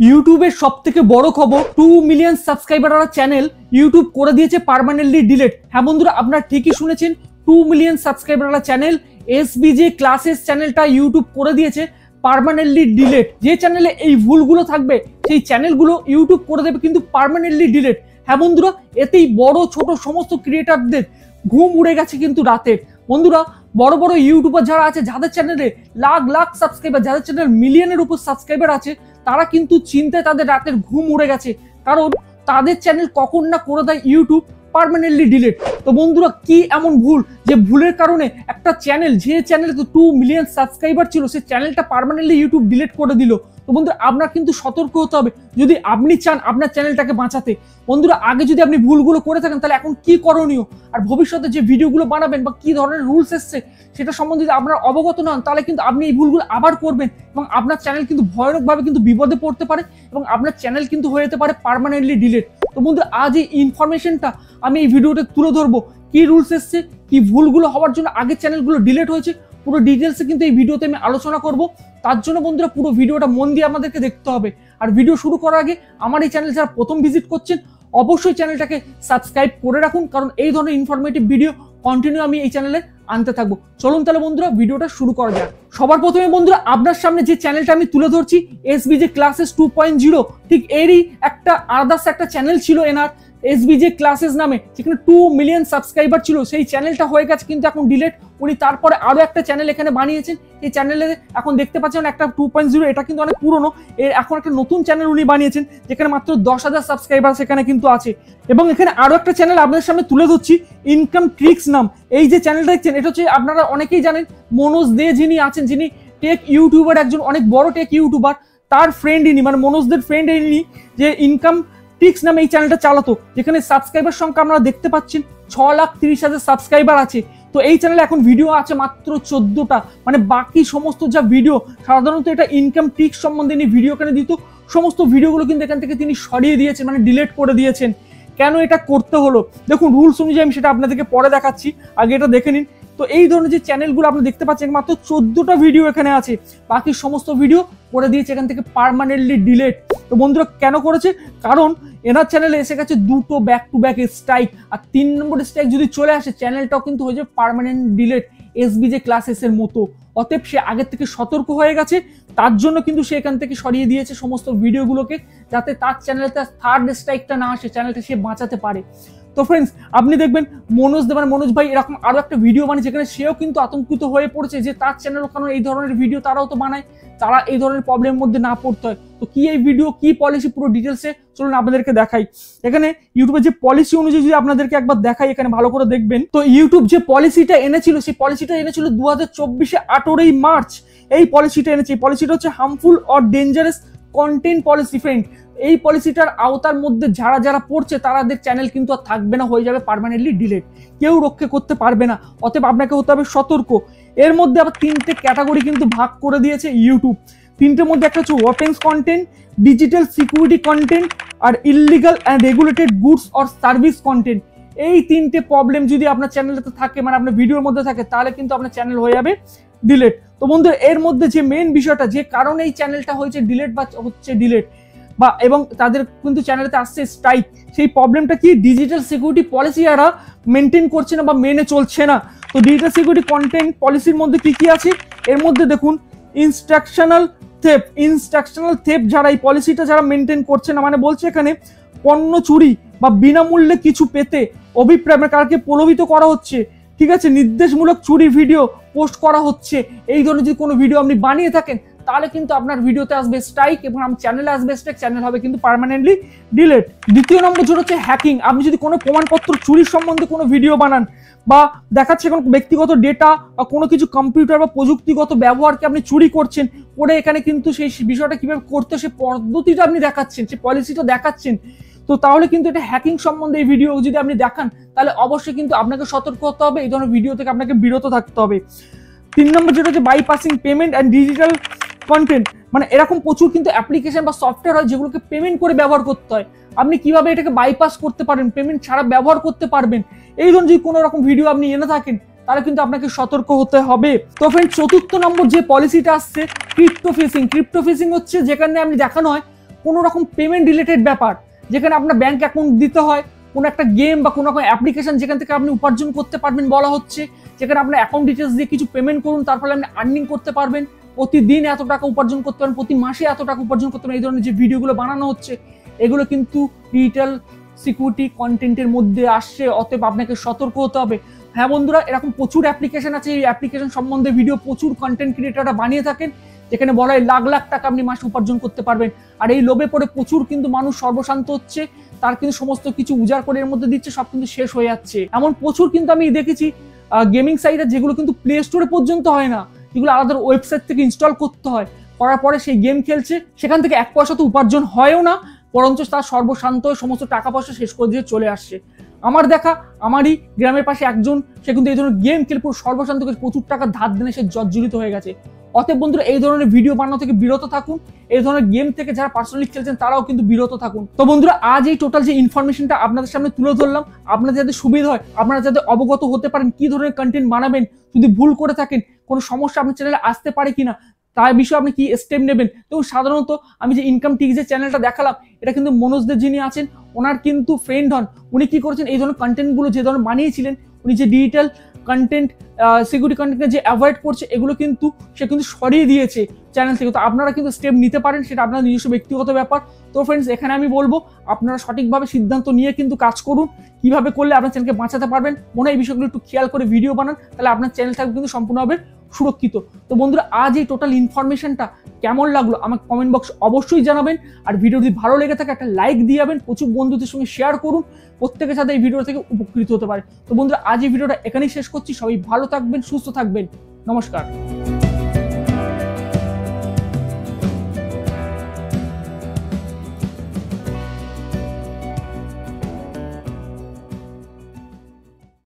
ইউটিউবের সবথেকে বড় খবর 2 মিলিয়ন সাবস্ক্রাইবার ওরা চ্যানেল ইউটিউব করে দিয়েছে পার্মানেন্টলি ডিলিট। হ্যাঁ বন্ধুরা, আপনারা ঠিকই শুনেছেন, 2 মিলিয়ন সাবস্ক্রাইবার ওরা চ্যানেল এসবিজে ক্লাসেস চ্যানেলটা ইউটিউব করে দিয়েছে পার্মানেন্টলি ডিলিট। যে চ্যানেলে এই ভুলগুলো থাকবে সেই চ্যানেলগুলো ইউটিউব করে দেবে কিন্তু পার্মানেন্টলি ডিলিট। হ্যাঁ বন্ধুরা, এতেই বড় ছোট সমস্ত ক্রিয়েটারদের ঘুম উড়ে গেছে কিন্তু রাতের। বন্ধুরা, বড় বড় ইউটিউবার যারা আছে, যাদের চ্যানেলে লাখ লাখ সাবস্ক্রাইবার, যাদের চ্যানেল মিলিয়নের উপর সাবস্ক্রাইবার আছে, তারা কিন্তু চিন্তায় তাদের রাতের ঘুম উড়ে গেছে, কারণ তাদের চ্যানেল কখন না করে দেয় ইউটিউব পার্মানেন্টলি ডিলিট। তো বন্ধুরা, কি এমন ভুল যে ভুলের কারণে একটা চ্যানেল, যে চ্যানেলে 2 মিলিয়ন সাবস্ক্রাইবার ছিল, সেই চ্যানেলটা পার্মানেন্টলি ইউটিউব ডিলিট করে দিল। তো বন্ধুরা, আপনার কিন্তু সতর্ক হতে হবে যদি আপনি চান আপনার চ্যানেলটাকে বাঁচাতে। বন্ধুরা, আগে যদি আপনি ভুলগুলো করে থাকেন তাহলে এখন কি করণীয়, আর ভবিষ্যতে যে ভিডিওগুলো বানাবেন বা কি ধরনের রুলস এসছে সেটা সম্বন্ধে যদি আপনারা অবগত নন, তাহলে কিন্তু আপনি এই ভুলগুলো আবার করবেন এবং আপনার চ্যানেল কিন্তু ভয়ানকভাবে কিন্তু বিপদে পড়তে পারে এবং আপনার চ্যানেল কিন্তু হয়ে যেতে পারে পার্মানেন্টলি ডিলিট। তো বন্ধুরা, আজ এই ইনফরমেশনটা আমি এই ভিডিওতে তুলে ধরবো, কি রুলস এসছে, কি ভুলগুলো হওয়ার জন্য আগের চ্যানেলগুলো ডিলিট হয়েছে, পুরো ডিটেলসে কিন্তু এই ভিডিওতে আমি আলোচনা করব। তার জন্য বন্ধুরা পুরো ভিডিওটা মন দিয়ে আমাদেরকে দেখতে হবে। আর ভিডিও শুরু করার আগে আমার এই চ্যানেল যারা প্রথম ভিজিট করছেন, অবশ্যই চ্যানেলটাকে সাবস্ক্রাইব করে রাখুন, কারণ এই ধরনের ইনফরমেটিভ ভিডিও কন্টিনিউ আমি এই চ্যানেলে আনতে থাকবো। চলুন তাহলে বন্ধুরা ভিডিওটা শুরু করা যাক। সবার প্রথমে বন্ধুরা, আপনার সামনে যে চ্যানেলটা আমি তুলে ধরছি, এসবিজে ক্লাসেস 2.0, ঠিক এরই একটা আদার্স একটা চ্যানেল ছিল এনার, এসবিজে ক্লাসেস নামে, যেখানে 2 মিলিয়ন সাবস্ক্রাইবার ছিল। সেই চ্যানেলটা হয়ে গেছে কিন্তু এখন ডিলিট। উনি তারপরে আরো একটা চ্যানেল এখানে বানিয়েছেন। এই চ্যানেলে এখন দেখতে পাচ্ছেন একটা 2.0, এটা কিন্তু অনেক পুরনো। এর এখন একটা নতুন চ্যানেল উনি বানিয়েছেন, যেখানে মাত্র 10,000 সাবস্ক্রাইবার সেখানে কিন্তু আছে। এবং এখানে আরো একটা চ্যানেল আপনাদের সামনে তুলে ধরছি, ইনকাম ট্রিক্স নাম। এই যে চ্যানেলটা দেখছেন, এটা হচ্ছে আপনারা অনেকেই জানেন, মনোজ দে যিনি আছেন, যিনি টেক ইউটিউবার, একজন অনেক বড় টেক ইউটিউবার, তার ফ্রেন্ড ইনি, মানে মনোজদের ফ্রেন্ড ইনি, যে ইনকাম ট্রিক্স নামে এই চ্যানেলটা চালাতো, যেখানে সাবস্ক্রাইবার সংখ্যা আপনারা দেখতে পাচ্ছেন 6,30,000 সাবস্ক্রাইবার আছে। তো এই চ্যানেলে এখন ভিডিও আছে মাত্র 14টা, মানে বাকি সমস্ত যা ভিডিও, সাধারণত এটা ইনকাম ট্রিক্স সম্বন্ধে ইনি ভিডিও এখানে দিত, সমস্ত ভিডিওগুলো কিন্তু এখান থেকে তিনি সরিয়ে দিয়েছেন, মানে ডিলিট করে দিয়েছেন। কেন এটা করতে হলো দেখুন, রুলস অনুযায়ী আমি সেটা আপনাদেরকে পরে দেখাচ্ছি, আগে এটা দেখে নিন। তো এই ধরনের যে চ্যানেলগুলো আপনি দেখতে পাচ্ছেন, মাত্র 14টা ভিডিও এখানে আছে, বাকি সমস্ত ভিডিও করে দিয়েছে এখান থেকে পার্মানেন্টলি ডিলিট। তো বন্ধুরা, কেন করেছে? কারণ এনার চ্যানেলে এসে গেছে দুটো ব্যাক টু ব্যাক স্ট্রাইক, আর 3 নম্বর স্ট্রাইক যদি চলে আসে, চ্যানেলটাও কিন্তু হয়ে যাবে পার্মানেন্ট ডিলিট, এসবিজে ক্লাসেস এর মতো। অতএব সে আগের থেকে সতর্ক হয়ে গেছে, তার জন্য কিন্তু সে এখান থেকে সরিয়ে দিয়েছে সমস্ত ভিডিওগুলোকে, যাতে তার চ্যানেলটা থার্ড স্ট্রাইকটা না আসে, চ্যানেলটা সে বাঁচাতে পারে। তো ফ্রেন্ডস, আপনি দেখবেন মনোজ দেব, মনোজ ভাই এরকম আরো একটা ভিডিও বানিয়ে, যেখানে সেও কিন্তু আতঙ্কিত হয়ে পড়েছে যে তার চ্যানেল, কারণ এই ধরনের ভিডিও তারাও তো বানায়, তারা এই ধরনের প্রবলেমের মধ্যে না পড়তে হয়। তো কি এই ভিডিও, কি পলিসি, পুরো ডিটেলসে চলুন আপনাদেরকে দেখাই। এখানে ইউটিউবের যে পলিসি অনুযায়ী যদি আপনাদেরকে একবার দেখাই, এখানে ভালো করে দেখবেন। তো ইউটিউব যে পলিসিটা এনেছিল, সেই পলিসিটা এনেছিল 2024 18ই মার্চ। এই পলিসিটা এনেছে, এই পলিসিটা হচ্ছে harmful or dangerous content policy. Friend, এই পলিসিটার আওতার মধ্যে যারা যারা পড়ছে, তাদের চ্যানেল কিন্তু আর থাকবে না, হয়ে যাবে পার্মানেন্টলি ডিলিট, কেউ রক্ষা করতে পারবে না। অতএব আপনাকে হতে হবে সতর্ক। এর মধ্যে আবার 3টে ক্যাটাগরি কিন্তু ভাগ করে দিয়েছে ইউটিউব। 3টের মধ্যে একটা হচ্ছে opens content, digital security content, আর illegal and regulated goods or service content. এই 3টে প্রবলেম যদি আপনার চ্যানেলে থাকে, মানে আপনার ভিডিওর মধ্যে থাকে, তাহলে কিন্তু আপনার চ্যানেল হয়ে যাবে ডিলিট। তো বন্ধু, এর মধ্যে যে মেন বিষয়টা, যে কারণে এই চ্যানেলটা হয়েছে ডিলিট বা হচ্ছে ডিলিট, বা এবং তাদের কিন্তু চ্যানেলতে আসছে স্ট্রাইক, সেই প্রবলেমটা কি? ডিজিটাল সিকিউরিটি পলিসি এরা মেনটেন করছে না বা মেনে চলছে না। তো ডিজিটাল সিকিউরিটি কন্টেন্ট পলিসির মধ্যে কি কি আছে? এর মধ্যে দেখুন, ইনস্ট্রাকশনাল থেপ যারা এই পলিসিটা যারা মেনটেন করছে না, মানে বলছে এখানে পণ্য চুরি বা বিনামূল্যে কিছু পেতে অভিপ্রায়, মানে কারকে প্রলোভিত করা হচ্ছে, ঠিক আছে, নির্দেশমূলক চুরি ভিডিও পোস্ট করা হচ্ছে, এই ধরনের যদি কোনো ভিডিও আপনি বানিয়ে থাকেন, তাহলে কিন্তু আপনার ভিডিওতে আসবে স্ট্রাইক এবং আমার চ্যানেলে আসবে স্ট্রাইক, চ্যানেল হবে কিন্তু পার্মানেন্টলি ডিলিট। দ্বিতীয় নম্বর যেটা হচ্ছে হ্যাকিং। আপনি যদি কোনো প্রমাণপত্র চুরির সম্বন্ধে কোনো ভিডিও বানান, বা দেখাচ্ছে কোনো ব্যক্তিগত ডেটা বা কোনো কিছু কম্পিউটার বা প্রযুক্তিগত ব্যবহারকে আপনি চুরি করছেন, করে এখানে কিন্তু সেই বিষয়টা কিভাবে করতে, সেই পদ্ধতিটা আপনি দেখাচ্ছেন, সেই পলিসিটা দেখাচ্ছেন, তো তাহলে কিন্তু এটা হ্যাকিং সম্বন্ধে এই ভিডিও যদি আপনি দেখান, তাহলে অবশ্যই কিন্তু আপনাকে সতর্ক হতে হবে, এই ধরনের ভিডিও থেকে আপনাকে বিরত থাকতে হবে। 3 নম্বর যেটা হচ্ছে বাইপাসিং পেমেন্ট অ্যান্ড ডিজিটাল কন্টেন্ট, মানে এরকম প্রচুর কিন্তু অ্যাপ্লিকেশন বা সফটওয়্যার হয় যেগুলোকে পেমেন্ট করে ব্যবহার করতে হয়। আপনি কিভাবে এটাকে বাইপাস করতে পারেন, পেমেন্ট ছাড়া ব্যবহার করতে পারবেন, এই ধরনের যদি কোনো রকম ভিডিও আপনি এনে থাকেন, তাহলে কিন্তু আপনাকে সতর্ক হতে হবে। তো ফ্রেন্ড, 4র্থ নম্বর যে পলিসিটা আসছে ক্রিপ্টো ফিশিং। ক্রিপ্টো ফিশিং হচ্ছে যেখানে আপনি দেখানো হয় কোনো রকম পেমেন্ট রিলেটেড ব্যাপার, যেখানে আপনার ব্যাংক অ্যাকাউন্ট দিতে হয়, কোনো একটা গেম বা কোনো রকম অ্যাপ্লিকেশন যেখান থেকে আপনি উপার্জন করতে পারবেন বলা হচ্ছে, যেখানে আপনার অ্যাকাউন্ট ডিটেলস দিয়ে কিছু পেমেন্ট করুন, তার ফলে আপনি আর্নিং করতে পারবেন, প্রতিদিন এত টাকা উপার্জন করতে পারেন, প্রতি মাসে এত টাকা উপার্জন করতে পারেন। এই ধরনের যে ভিডিওগুলো বানানো হচ্ছে এগুলো কিন্তু ডিজিটাল সিকিউরিটি কন্টেন্টের মধ্যে আসছে, অতএব আপনাকে সতর্ক হতে হবে। হ্যাঁ বন্ধুরা, এরকম প্রচুর অ্যাপ্লিকেশন আছে, এই অ্যাপ্লিকেশন সম্বন্ধে ভিডিও প্রচুর কন্টেন্ট ক্রিয়েটাররা বানিয়ে থাকেন, যেখানে বলা হয় লাখ লাখ টাকা আপনি মাসে উপার্জন করতে পারবেন। আর এই লোভে পড়ে প্রচুর কিন্তু মানুষ সর্বশান্ত হচ্ছে, তার কিন্তু সমস্ত কিছু উজাড় করে এর মধ্যে দিচ্ছে, সব কিন্তু শেষ হয়ে যাচ্ছে। এমন প্রচুর কিন্তু আমি দেখেছি গেমিং সাইটে, যেগুলো কিন্তু প্লে স্টোরে পর্যন্ত হয় না, যেগুলো আলাদা ওয়েবসাইট থেকে ইনস্টল করতে হয়, করার পরে সেই গেম খেলছে, সেখান থেকে এক পয়সা তো উপার্জন হয়ও না, বরঞ্চ তার সর্বশান্ত সমস্ত টাকা পয়সা শেষ করে দিয়ে চলে আসছে। আমার দেখা, আমারই গ্রামের পাশে একজন, সে কিন্তু এই ধরনের গেম খেলে পুরো সর্বশান্ত প্রচুর টাকা ধার দেনে সে জর্জরিত হয়ে গেছে। অতএব বন্ধুরা, এই ধরনের ভিডিও বানানো থেকে বিরত থাকুন, এই ধরনের গেম থেকে যারা পার্সোনালি খেলছেন তারাও কিন্তু বিরত থাকুন। তো বন্ধুরা, আজ এই টোটাল যে ইনফরমেশনটা আপনাদের সামনে তুলে ধরলাম, আপনাদের যাতে সুবিধা হয়, আপনারা যাতে অবগত হতে পারেন কি ধরনের কন্টেন্ট বানাবেন, যদি ভুল করে থাকেন, কোনো সমস্যা আপনার চ্যানেলে আসতে পারে কিনা, তার বিষয়ে আপনি কি স্টেপ নেবেন। তো সাধারণত আমি যে ইনকাম টিক যে চ্যানেলটা দেখালাম, এটা কিন্তু মনোজ দে যিনি আছেন ওনার কিন্তু ফ্রেন্ড হন। উনি কি করেছেন, এই ধরনের কন্টেন্টগুলো যে ধরনের বানিয়েছিলেন, উনি যে ডিজিটাল কন্টেন্ট সিকিউরিটি কন্টেন্ট যে অ্যাভয়েড করছে, এগুলো কিন্তু সে কিন্তু সরিয়ে দিয়েছে চ্যানেল থেকে। তো আপনারা কিন্তু স্টেপ নিতে পারেন, সেটা আপনার নিজস্ব ব্যক্তিগত ব্যাপার। তো ফ্রেন্ডস, এখানে আমি বলবো আপনারা সঠিকভাবে সিদ্ধান্ত নিয়ে কিন্তু কাজ করুন, কিভাবে করলে আপনার চ্যানেলকে বাঁচাতে পারবেন। মনে হয় এই বিষয়গুলো একটু খেয়াল করে ভিডিও বানান, তাহলে আপনার চ্যানেল থাকবে কিন্তু সম্পূর্ণভাবে সুরক্ষিত। তো বন্ধুরা, আজ এই টোটাল ইনফরমেশনটা কেমন লাগলো আমাকে কমেন্ট বক্স অবশ্যই জানাবেন। আর ভিডিও যদি ভালো লেগে থাকে একটা লাইক দিয়ে যাবেন, প্রচুর বন্ধুদের সঙ্গে শেয়ার করুন, প্রত্যেকের সাথে এই ভিডিও থেকে উপকৃত হতে পারে। তো বন্ধুরা, আজ এই ভিডিওটা এখানেই শেষ করছি। সবাই ভালো থাকবেন, সুস্থ থাকবেন, নমস্কার।